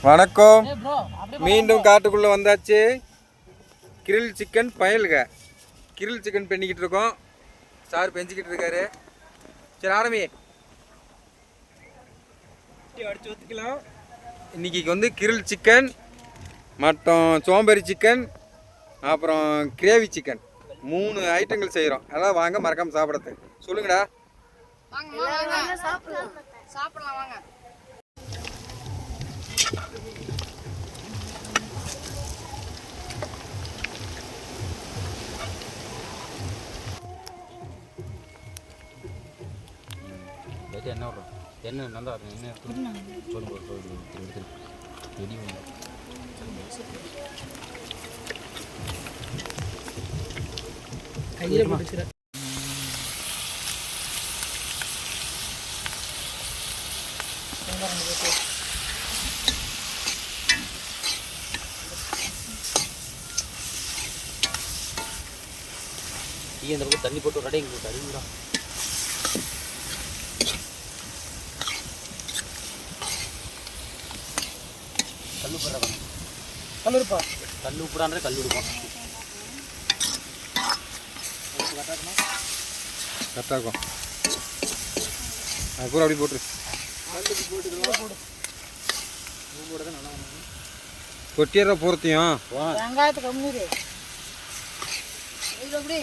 வணக்கம். மீண்டும் காட்டுக்குள்ளே வந்தாச்சு. கிரில் சிக்கன் பயலுங்க. கிரில் சிக்கன் பண்ணிக்கிட்டு இருக்கோம். சார் பெஞ்சிக்கிட்டு இருக்காரு. சரி ஆரம்பி. அடிச்சு ஊற்றிக்கலாம். இன்றைக்கி வந்து கிரில் சிக்கன் மற்றும் சோம்பேறி சிக்கன் அப்புறம் கிரேவி சிக்கன் 3 ஐட்டங்கள் செய்கிறோம். அதான் வாங்க மறக்காமல் சாப்பிட்றது. சொல்லுங்கடா. சாப்பிடலாம் வாங்க. என்ன வரும் என்ன நல்லா இருக்கும் என்ன செடி கையில் போட்டுக்கிற இந்த பக்கம் தண்ணி போட்டு ரெடி அடிக்கிறோம். கல் உப்புடான்ற கல் விடுவோம். கரெக்டாக இருக்கும். அது பூரா அப்படி போட்டு கொட்டிடுற பூரத்தையும் வெங்காயத்தை கம்மிடு இது அப்படி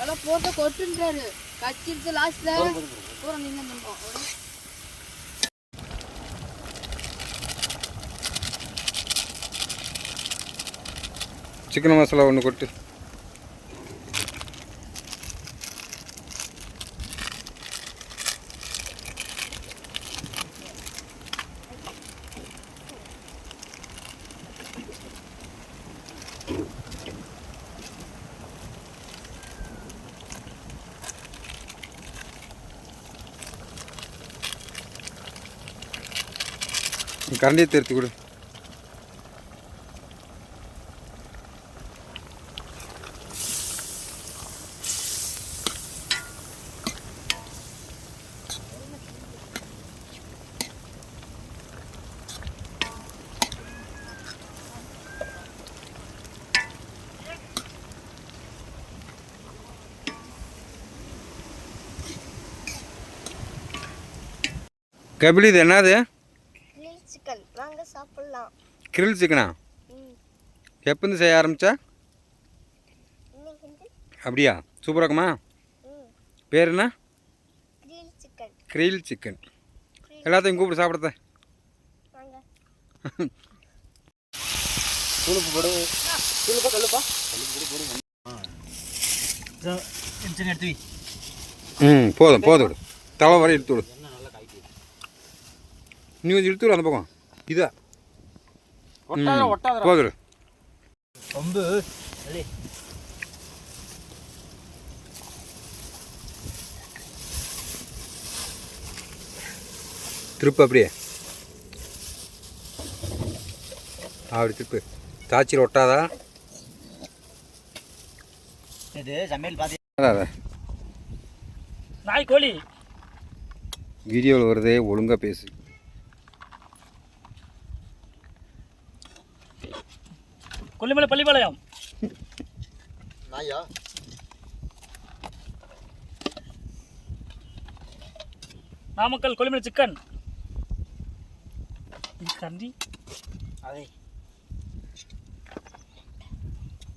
எல்லாம் போட்டு கொட்டுன்றாரு. கச்சிருச்சு லாஸ்ட்ல பூரா நீங்க பண்ணுறோம். சிக்கன் மசாலா ஒன்று கொட்டு. கரண்டியை திருத்தி கொடு. கபிலி இது என்னது? சிக்கன் வாங்க சாப்பிடலாம். கிரில் சிக்கனா? எப்போந்து செய்ய ஆரம்பிச்சா? அப்படியா? சூப்பராக இருக்குமா? பேர் என்ன? Grill chicken. எல்லாத்தையும் கூப்பிட்டு சாப்பிடுறத. போதும் போதும். தலை வரை எடுத்து விடு. நீ கொஞ்சம் எடுத்து விடு அந்த பக்கம். இதா போதும். ரொம்ப திருப்பு அப்படியே அப்படி திருப்பு. தாச்சியில் ஒட்டாதா? இது சமையல் பார்த்து நாய் கோழி வீடியோவில் வருதே, ஒழுங்காக பேசு. கொல்லிமலை பள்ளிப்பாளையம் நாயா நாமக்கல் கொல்லிமலை சிக்கன். கண்டி அதே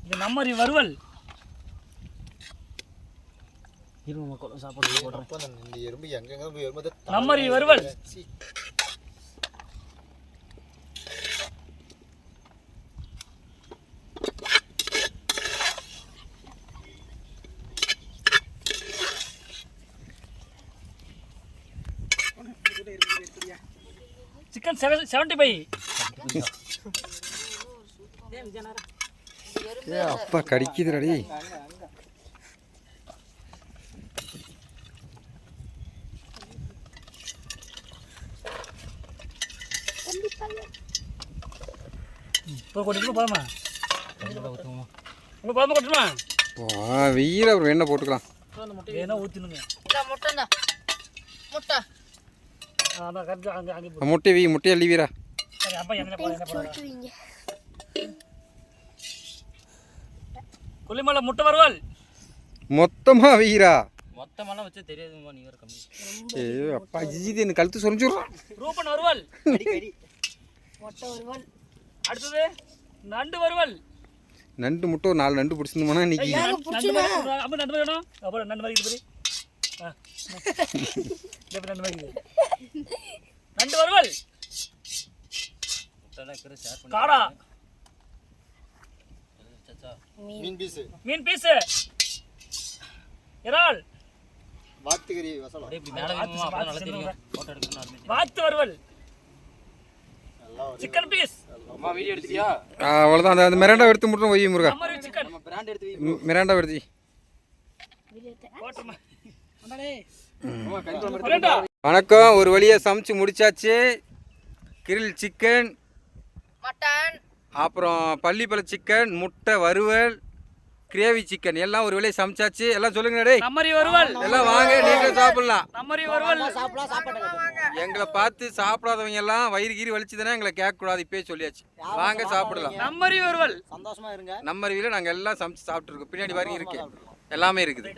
இது நம்மரி வறுவல். சாப்பாடு போடுறேன். இந்த எறும்பு எங்கெங்க போய் எறும்பு நம்மரி வறுவல். சிக்கன் 75. அப்பா கடிக்குதுடி. இப்போ கொட்டிட்டு போலாமா? உங்க குழம்பு கொட்டணுமா? வெயில் அப்புறம் எண்ணெய் போட்டுக்கலாம். வேணா ஊற்றினுங்க. முட்டை முட்டை வீ முட்டையை அள்ளி வீரா. அப்பா என்ன போடுறாங்க கொல்லிமலை முட்டை வறுவல் மொத்தமாக வீரா மொத்தமெல்லாம் வச்சு தெரியாதுமா நீ வேற கம்மி. ஐயோ அப்பா ஜிஜி எனக்கு கழுத்து சொல்லிச்சுடுறான். ரூபன் வறுவல் முட்டை வறுவல். அடுத்தது நண்டு வறுவல். நண்டு முட்டை ஒரு 4 நண்டு பிடிச்சிருந்தோம்னா இன்னைக்கு நண்டு மாதிரி அப்போ நண்டு மாதிரி வேணும். அப்புறம் நண்டு மாதிரி இருக்குது பாரு. நண்டு மாதிரி இருக்குது. நண்டு வறுவல். முட்டைலாம் இருக்கிற ஷேர் பண்ணி காடா சச்சா. மீன் பீஸு இறால் அப்படியே இப்படி மேலே வேணுமா அப்போ நல்லா தெரியும் ஃபோட்டோ எடுக்கணும் அது மாதிரி. வாத்து வறுவல் சிக்கன் பீஸ் அம்மா வீடியோ எடுத்துட்டியா? அவ்வளோதான். அந்த மிராண்டா எடுத்து மட்டும் ஒய்ய முருகா. நம்மரி சிக்கன் நம்ம பிராண்ட் எடுத்து வை. மிராண்டா எடுத்து போட்டுமா அம்மா கறி குழம்பு வரேன்டா. வணக்கம். ஒரு வழியாக சமைச்சு முடிச்சாச்சு. Grill chicken, mutton. அப்புறம் பள்ளிப்பழ சிக்கன், முட்டை வறுவல், கிரேவி சிக்கன் எல்லாம் ஒரு வேலையை சமைச்சாச்சு. எல்லாம் சொல்லுங்க டேய். நம்மரி வறுவல் எல்லாம் வாங்க, நீங்களும் சாப்பிடலாம். நம்மரி வறுவல் எங்களை பார்த்து சாப்பிடாதவங்க எல்லாம் வயிறு கீறி வலிச்சுதானே எங்களை கேட்கக்கூடாது. இப்பயே சொல்லியாச்சு. வாங்க சாப்பிடலாம். நம்மரி வறுவல் நம்ம வீட்டில் நாங்கள் எல்லாம் சமைச்சு சாப்பிட்ருக்கோம். பின்னாடி வரைக்கும் இருக்கு, எல்லாமே இருக்குது.